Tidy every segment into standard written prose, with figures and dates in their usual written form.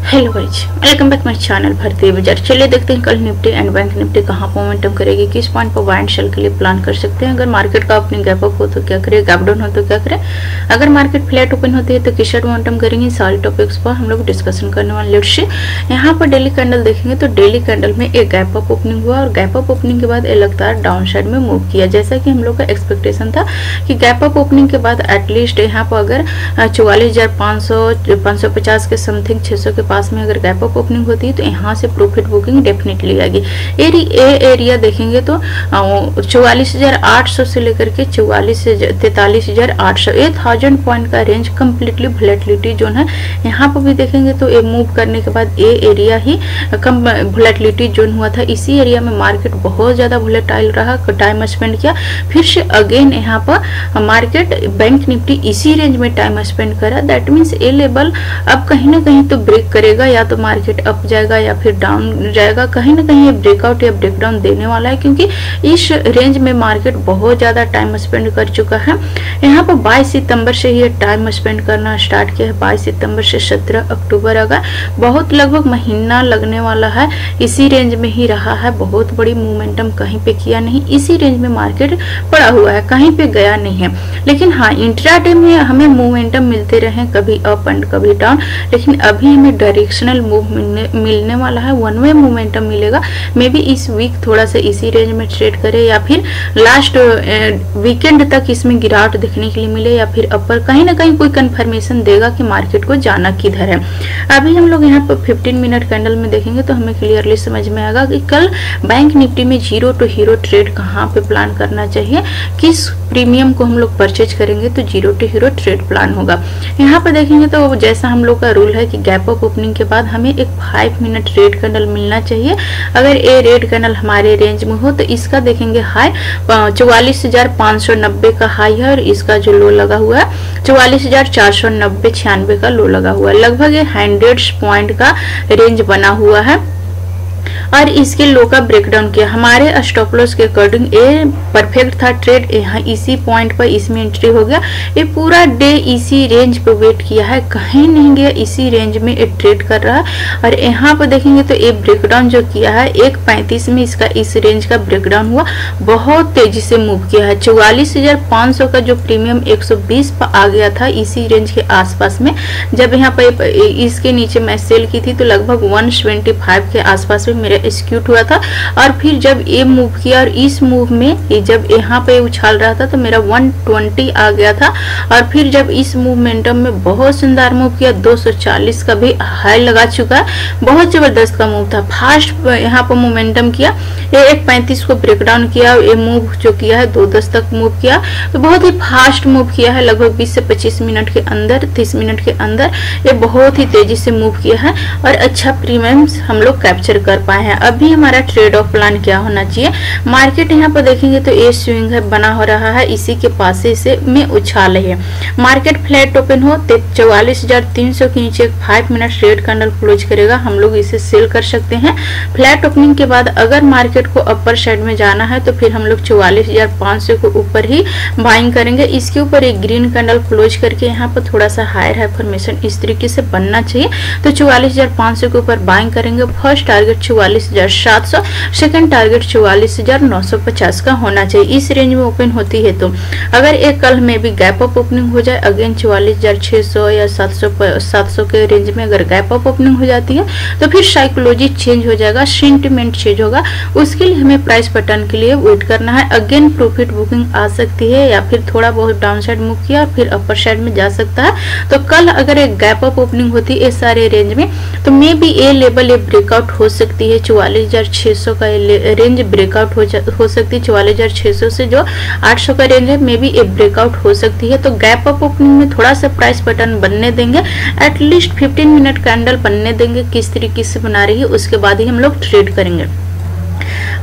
Hello guys, welcome back my channel भारतीय बाजार। चलिए देखते हैं कल निफ्टी एंड बैंक निफ्टी कहाँ पर मोमेंटम करेगी, किस पॉइंट पर बाय एंड सेल के लिए प्लान कर सकते हैं। अगर मार्केट का ओपनिंग गैप अप हो तो क्या करें, गैप डाउन हो तो क्या करें, अगर मार्केट फ्लैट ओपन होती है तो किस साइड मोमेंटम करेंगे, सारे टॉपिक्स पर हम लोग डिस्कशन करने वाले। लेट्स सी, यहाँ पर डेली कैंडल देखेंगे तो डेली कैंडल में एक गैप अप ओपनिंग हुआ और गैप अप ओपनिंग के बाद लगातार डाउन साइड में मूव किया। जैसा कि हम लोग का एक्सपेक्टेशन था कि गैप अप ओपनिंग के बाद एटलीस्ट यहाँ पर अगर 44,500 550 के समथिंग 600 के पास में अगर गैप अप ओपनिंग होती है तो यहाँ से प्रॉफिट बुकिंग डेफिनेटली आएगी। एरिया देखेंगे तो 44,800 से लेकर के 43,800 1000 पॉइंट का रेंज कंप्लीटली वोलेटिलिटी जोन है। यहाँ पर भी देखेंगे तो ये मूव करने के बाद ये एरिया ही कम वोलेटिलिटी जोन हुआ था। इसी एरिया में मार्केट बहुत ज्यादा वोलेटाइल रहा, टाइम स्पेंड किया। फिर से अगेन यहाँ पर मार्केट बैंक निफ्टी इसी रेंज में टाइम स्पेंड करा। दैट मीन्स ये लेवल अब कहीं ना कहीं तो ब्रेक करेगा, या तो मार्केट अप जाएगा या फिर डाउन जाएगा। कहीं ना कहीं ये ब्रेकआउट या ब्रेकडाउन देने वाला है, क्योंकि इस रेंज में मार्केट बहुत ज्यादा टाइम स्पेंड कर चुका है। यहाँ पर 22 सितंबर से ये टाइम स्पेंड करना स्टार्ट किया है। 22 सितंबर से 17 अक्टूबर अगर बहुत लगभग महीना लगने वाला है। इसी रेंज में ही रहा है, बहुत बड़ी मूवमेंटम कहीं पे किया नहीं। इसी रेंज में मार्केट पड़ा हुआ है, कहीं पे गया नहीं है। लेकिन हाँ, इंट्राडे में हमें मूवमेंटम मिलते रहे, कभी अप एंड कभी डाउन। लेकिन अभी हमें डायरेक्शनल मूव मिलने वाला है, वन वे मूवमेंटम मिलेगा। मे बी इस वीक थोड़ा सा इसी रेंज में ट्रेड करे, या फिर लास्ट वीकेंड तक इसमें गिरावट देखने के लिए मिले, या फिर अपर कहीं ना कहीं कोई कंफर्मेशन देगा कि मार्केट को जाना किधर है। अभी हम लोग यहाँ पर 15 मिनट कैंडल में देखेंगे तो हमें क्लियरली समझ में आएगा कि कल बैंक निफ्टी में जीरो टू हीरो ट्रेड कहाँ पे प्लान करना चाहिए, किस प्रीमियम को हम लोग परचेज करेंगे तो zero to hero trade plan होगा। यहाँ पर देखेंगे तो जैसा हम लोग का रूल है कि गैप अप ओपनिंग के बाद हमें एक 5 मिनट रेड कैंडल मिलना चाहिए। अगर ये रेड कैंडल हमारे रेंज में हो तो इसका देखेंगे हाई 44,590 का हाई है, और इसका जो लो लगा हुआ है 44,490 96 का लो लगा हुआ है। लगभग 100 पॉइंट का रेंज बना हुआ है और इसके लो का ब्रेकडाउन किया। हमारे स्टॉप लॉस के अकॉर्डिंग ये परफेक्ट था ट्रेड। यहाँ इसी पॉइंट पर इसमें एंट्री हो गया। ये पूरा डे इसी रेंज पे वेट किया है, कहीं नहीं गया, इसी रेंज में ये ट्रेड कर रहा है। और यहाँ पर देखेंगे तो ये ब्रेकडाउन जो किया है 1.35 में इसका इस रेंज का ब्रेकडाउन हुआ, बहुत तेजी से मूव किया है। 44,500 का जो प्रीमियम 120 पर आ गया था इसी रेंज के आसपास में। जब यहाँ पर इसके नीचे मैं सेल की थी तो लगभग 125 के आसपास में मेरा एक्सिक्यूट हुआ था। और फिर जब ये मूव किया और इस मूव में जब यहाँ पे उछाल रहा था तो मेरा 120 आ गया था। और फिर जब इस मूवमेंटम में बहुत शानदार मूव किया, 240 का भी हाई लगा चुका है, बहुत जबरदस्त का मूव था। फास्ट यहाँ पर मोमेंटम किया, ये 1.35 को ब्रेकडाउन किया। ये मूव जो किया है 2.10 तक मूव किया, तो बहुत ही फास्ट मूव किया है। लगभग 20 से 25 मिनट के अंदर, 30 मिनट के अंदर ये बहुत ही तेजी से मूव किया है और अच्छा प्रीमियम हम लोग कैप्चर कर पाए हैं। अभी हमारा ट्रेड ऑफ प्लान क्या होना चाहिए, मार्केट यहाँ पर देखेंगे तो ये स्विंग है बना हो रहा है, इसी के पास से में उछाल है। मार्केट फ्लैट ओपन हो तो 44,300 के नीचे 5 मिनट रेड कैंडल क्लोज करेगा, हम लोग इसे सेल कर सकते हैं। फ्लैट ओपनिंग के बाद अगर मार्केट को अपर साइड में जाना है तो फिर हम लोग 44,500 को ऊपर ही बाइंग करेंगे। इसके ऊपर एक ग्रीन कैंडल क्लोज करके यहाँ पर थोड़ा सा हायर है फॉर्मेशन इस तरीके से बनना चाहिए, तो 44,500 के ऊपर बाइंग करेंगे। फर्स्ट टारगेट 44,700, सेकंड टारगेट 44,950 का होना चाहिए। इस रेंज में ओपन होती है तो अगर एक कल में भी गैप अप ओपनिंग हो जाए अगेन 44,600 या 700 के रेंज में अगर गैप अप ओपनिंग हो जाती है तो फिर साइकोलॉजी चेंज हो जाएगा, सेंटिमेंट चेंज होगा। उसके लिए हमें प्राइस पैटर्न के लिए वेट करना है। अगेन प्रॉफिट बुकिंग आ सकती है, या फिर थोड़ा बहुत डाउन साइड मूव किया फिर अपर साइड में जा सकता है। तो कल अगर एक गैप अप ओपनिंग होती है सारे रेंज में तो मे बी ए लेवल ये ब्रेकआउट हो सकती है। 44,600 का रेंज ब्रेकआउट हो सकती है। 44,600 से जो 800 का रेंज है मे बी ये ब्रेकआउट हो सकती है। तो गैप अप ओपनिंग में थोड़ा सा प्राइस पैटर्न बनने देंगे, एटलीस्ट 15 मिनट कैंडल बनने देंगे। किस तरीके से बना रही है उसके बाद ही हम लोग ट्रेड करेंगे।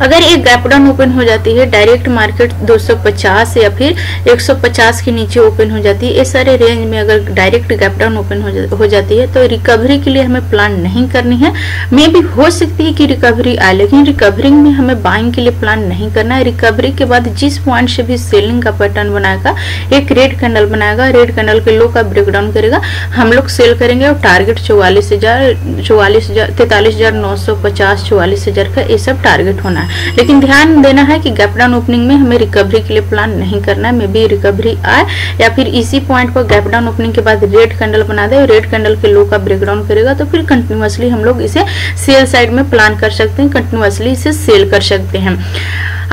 अगर एक गैप डाउन ओपन हो जाती है, डायरेक्ट मार्केट 250 या फिर 150 के नीचे ओपन हो जाती है, इस सारे रेंज में अगर डायरेक्ट गैप डाउन ओपन हो जाती है तो रिकवरी के लिए हमें प्लान नहीं करनी है। मे भी हो सकती है कि रिकवरी आए, लेकिन रिकवरी में हमें बाइंग के लिए प्लान नहीं करना है। रिकवरी के बाद जिस पॉइंट से भी सेलिंग का पैटर्न बनाएगा, एक रेड कैंडल बनाएगा, रेड कैंडल के लो का ब्रेकडाउन करेगा, हम लोग सेल करेंगे और टारगेट 43,950, 44,000 का ये सब टारगेट होना है। लेकिन ध्यान देना है कि गैप डाउन ओपनिंग में हमें रिकवरी के लिए प्लान नहीं करना है। मे बी रिकवरी आए या फिर इसी पॉइंट पर गैप डाउन ओपनिंग के बाद रेड कैंडल बना दे, रेड कैंडल के लो का ब्रेकडाउन करेगा तो फिर कंटिन्यूअसली हम लोग इसे सेल साइड में प्लान कर सकते हैं, कंटिन्यूअसली इसे सेल कर सकते हैं।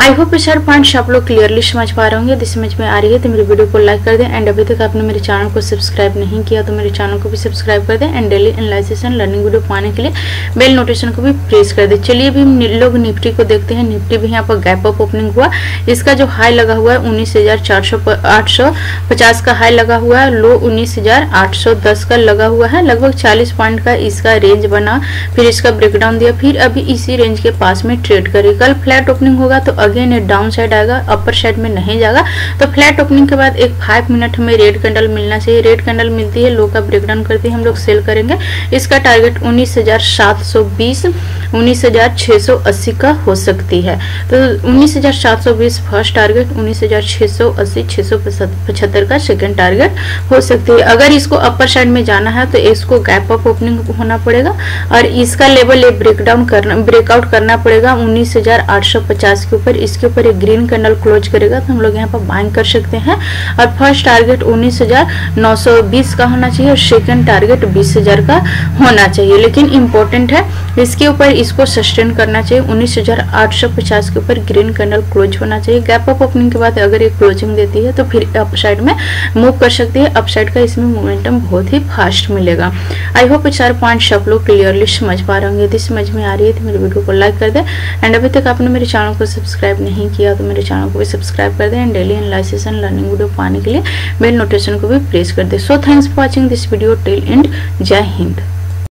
आई होप सर पॉइंट्स आप लोग क्लियरली समझ पा रहे होंगे। यदि समझ में आ रही है तो मेरे वीडियो को लाइक कर दें एंड अभी तक आपने मेरे चैनल को सब्सक्राइब नहीं किया तो मेरे चैनल को भी सब्सक्राइब कर दें and daily analysis and learning video पाने के लिए बेल नोटिफिकेशन को भी प्रेस कर दें। चलिए अभी हम लोग निफ्टी को देखते हैं। निफ्टी भी यहाँ पर गैप अप ओपनिंग हुआ, इसका जो हाई लगा हुआ है 19,850 का हाई लगा हुआ है, लो 19,810 का लगा हुआ है, लगभग 40 पॉइंट का इसका रेंज बना, फिर इसका ब्रेकडाउन दिया, फिर अभी इसी रेंज के पास में ट्रेड करे। कल फ्लैट ओपनिंग होगा तो अगेन डाउन साइड आएगा, अपर साइड में नहीं जाएगा। तो फ्लैट ओपनिंग के बाद एक 5 मिनट हमें रेड कैंडल मिलना चाहिए, रेड कैंडल मिलती है, लो का ब्रेकडाउन करती है, हम लोग सेल करेंगे। इसका टारगेट 19,720, 19,680 का हो सकती है। तो 19,720 फर्स्ट टारगेट, 19,680, 675 का सेकंड टारगेट हो सकती है। अगर इसको अपर साइड में जाना है तो इसको गैप अप ओपनिंग होना पड़ेगा और इसका लेवल ब्रेकआउट करना पड़ेगा 19,850 के ऊपर। इसके ऊपर एक ग्रीन कैंडल क्लोज करेगा तो हम लोग यहाँ पर बाइंग कर सकते हैं और फर्स्ट टारगेट 19,920 का होना चाहिए और सेकंड टारगेट 20,000 का होना चाहिए। लेकिन इंपॉर्टेंट है इसके ऊपर इसको सस्टेन करना चाहिए, 19,850 के ऊपर ग्रीन कैंडल क्लोज होना चाहिए। गैप अप ओपनिंग के बाद अगर ये क्लोजिंग देती है तो फिर अप साइड में मूव कर सकती है, अप साइड का इसमें मोमेंटम बहुत ही फास्ट मिलेगा। आई होप चार पॉइंट्स आप लोग क्लियरली समझ पा रहे होंगे। यदि समझ में आ रही है तो मेरे वीडियो को लाइक कर दें एंड अभी तक आपने मेरे चैनल को सब्सक्राइब नहीं किया तो मेरे चैनल को भी सब्सक्राइब कर दें and daily analysis and learning video पाने के लिए बेल नोटिफिकेशन को भी प्रेस कर दें। So thanks for watching this video till and. जय हिंद।